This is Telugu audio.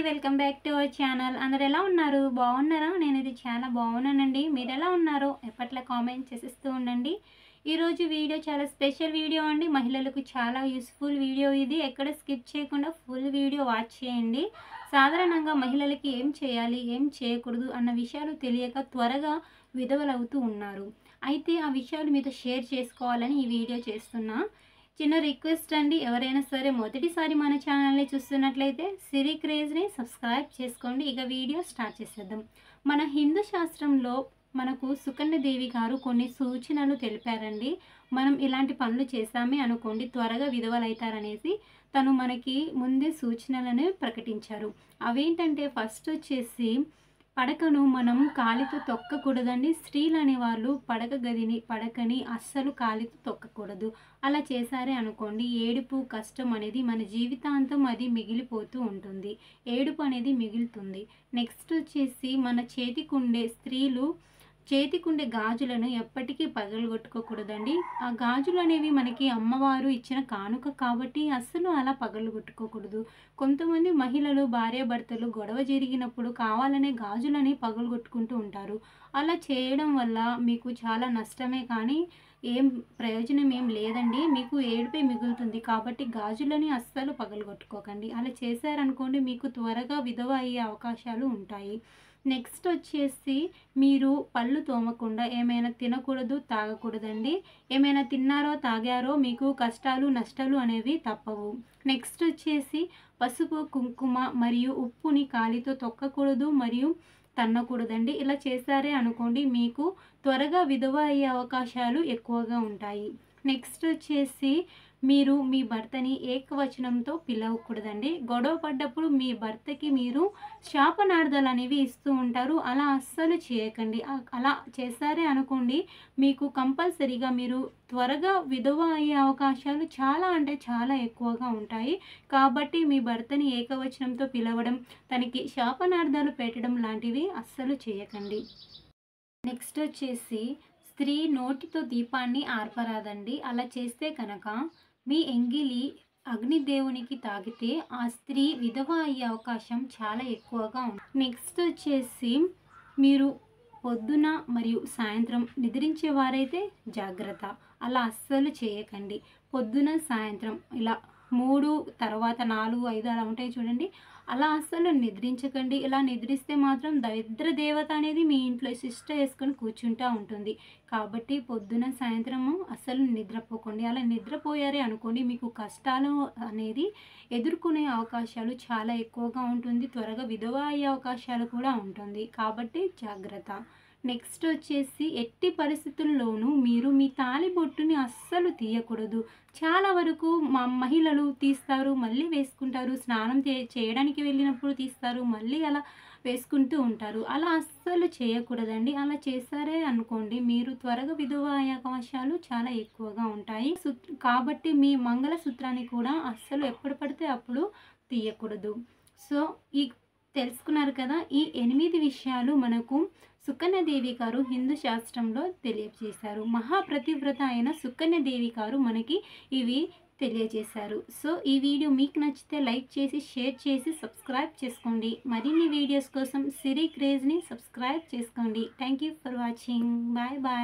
Welcome back to our channel. అందరు ఎలా ఉన్నారు? బాగున్నారా? నేనైతే చాలా బాగున్నానండి. మీరు ఎలా ఉన్నారో ఎప్పట్లా కామెంట్ చేసిస్తూ ఉండండి. ఈరోజు వీడియో చాలా స్పెషల్ వీడియో అండి. మహిళలకు చాలా యూస్ఫుల్ వీడియో ఇది. ఎక్కడ స్కిప్ చేయకుండా ఫుల్ వీడియో వాచ్ చేయండి. సాధారణంగా మహిళలకి ఏం చేయాలి, ఏం చేయకూడదు అన్న విషయాలు తెలియక త్వరగా విధవలవుతూ ఉన్నారు. అయితే ఆ విషయాలు మీతో షేర్ చేసుకోవాలని ఈ వీడియో చేస్తున్నా. చిన్న రిక్వెస్ట్ అండి, ఎవరైనా సరే మొదటిసారి మన ఛానల్ని చూస్తున్నట్లయితే సిరి క్రేజ్ని సబ్స్క్రైబ్ చేసుకోండి. ఇక వీడియో స్టార్ట్ చేసేద్దాం. మన హిందూ శాస్త్రంలో మనకు సుకన్యదేవి గారు కొన్ని సూచనలు తెలిపారండి. మనం ఇలాంటి పనులు చేసామే అనుకోండి త్వరగా విధవలైతారనేసి తను మనకి ముందే సూచనలను ప్రకటించారు. అవేంటంటే ఫస్ట్ వచ్చేసి పడకను మనం కాలితో తొక్కకూడదండి. స్త్రీలు అనేవాళ్ళు పడకని అస్సలు కాలితో తొక్కకూడదు. అలా చేశారే అనుకోండి ఏడుపు కష్టం అనేది మన జీవితాంతం అది మిగిలిపోతూ ఉంటుంది. ఏడుపు అనేది మిగులుతుంది. నెక్స్ట్ వచ్చేసి మన చేతికుండే గాజులను ఎప్పటికీ పగలగొట్టుకోకూడదండి. ఆ గాజులు అనేవి మనకి అమ్మవారు ఇచ్చిన కానుక కాబట్టి అస్సలు అలా పగలగొట్టుకోకూడదు. కొంతమంది మహిళలు భార్యాభర్తలు గొడవ జరిగినప్పుడు కావాలనే గాజులని పగలగొట్టుకుంటూ ఉంటారు. అలా చేయడం వల్ల మీకు చాలా నష్టమే కానీ ఏం ప్రయోజనం ఏం లేదండి. మీకు ఏడుపే మిగులుతుంది. కాబట్టి గాజులని అస్సలు పగలగొట్టుకోకండి. అలా చేశారనుకోండి మీకు త్వరగా విధవ అయ్యే అవకాశాలు ఉంటాయి. నెక్స్ట్ వచ్చేసి మీరు పళ్ళు తోమకుండా ఏమైనా తినకూడదు, తాగకూడదండి. ఏమైనా తిన్నారో తాగారో మీకు కష్టాలు నష్టాలు అనేవి తప్పవు. నెక్స్ట్ వచ్చేసి పసుపు కుంకుమ మరియు ఉప్పుని కాలితో తొక్కకూడదు మరియు తన్నకూడదండి. ఇలా చేశారే అనుకోండి మీకు త్వరగా విధవ అయ్యే అవకాశాలు ఎక్కువగా ఉంటాయి. నెక్స్ట్ వచ్చేసి మీరు మీ భర్తని ఏకవచనంతో పిలవకూడదండి. గొడవ పడ్డప్పుడు మీ భర్తకి మీరు శాపనార్థాలు అనేవి ఇస్తూ ఉంటారు. అలా అస్సలు చేయకండి. అలా చేశారే అనుకోండి మీకు కంపల్సరీగా మీరు త్వరగా విధవ అయ్యే అవకాశాలు చాలా అంటే చాలా ఎక్కువగా ఉంటాయి. కాబట్టి మీ భర్తని ఏకవచనంతో పిలవడం, తనకి శాపనార్థాలు పెట్టడం లాంటివి అస్సలు చేయకండి. నెక్స్ట్ వచ్చేసి స్త్రీ నోటితో దీపాన్ని ఆర్పరాదండి. అలా చేస్తే కనుక మీ ఎంగిలి అగ్నిదేవునికి తాగితే ఆ స్త్రీ విధవ అయ్యే అవకాశం చాలా ఎక్కువగా ఉంది. నెక్స్ట్ వచ్చేసి మీరు పొద్దున మరియు సాయంత్రం నిద్రించేవారైతే జాగ్రత్త. అలా అస్సలు చేయకండి. పొద్దున సాయంత్రం ఇలా 3 తర్వాత 4, 5 అలా ఉంటాయి చూడండి. అలా అస్సలు నిద్రించకండి. ఇలా నిద్రిస్తే మాత్రం దరిద్ర దేవత అనేది మీ ఇంట్లో శిష్ట వేసుకొని కూర్చుంటూ ఉంటుంది. కాబట్టి పొద్దున సాయంత్రము అస్సలు నిద్రపోకండి. అలా నిద్రపోయారే అనుకోండి మీకు కష్టాలు అనేది ఎదుర్కొనే అవకాశాలు చాలా ఎక్కువగా ఉంటుంది. త్వరగా విధవ అయ్యే అవకాశాలు కూడా ఉంటుంది. కాబట్టి జాగ్రత్త. నెక్స్ట్ వచ్చేసి ఎట్టి పరిస్థితుల్లోనూ మీరు మీ తాళిబొట్టుని అస్సలు తీయకూడదు. చాలా వరకు మహిళలు తీస్తారు, మళ్ళీ వేసుకుంటారు. స్నానం చేయడానికి వెళ్ళినప్పుడు తీస్తారు, మళ్ళీ అలా వేసుకుంటూ ఉంటారు. అలా అస్సలు చేయకూడదండి. అలా చేశారే అనుకోండి మీరు త్వరగా విధవ అయ్యే అవకాశాలు చాలా ఎక్కువగా ఉంటాయి. కాబట్టి మీ మంగళసూత్రాన్ని కూడా అస్సలు ఎప్పుడు పడితే అప్పుడు తీయకూడదు. సో తెలుసుకున్నారు కదా. ఈ 8 విషయాలు మనకు సుకన్యదేవి గారు హిందూ శాస్త్రంలో తెలియజేశారు. మహాప్రతివ్రత అయిన సుకన్యదేవి గారు మనకి ఇవి తెలియజేశారు. సో ఈ వీడియో మీకు నచ్చితే లైక్ చేసి షేర్ చేసి సబ్స్క్రైబ్ చేసుకోండి. మరిన్ని వీడియోస్ కోసం సిరి క్రేజ్ని సబ్స్క్రైబ్ చేసుకోండి. Thank you for watching. Bye bye.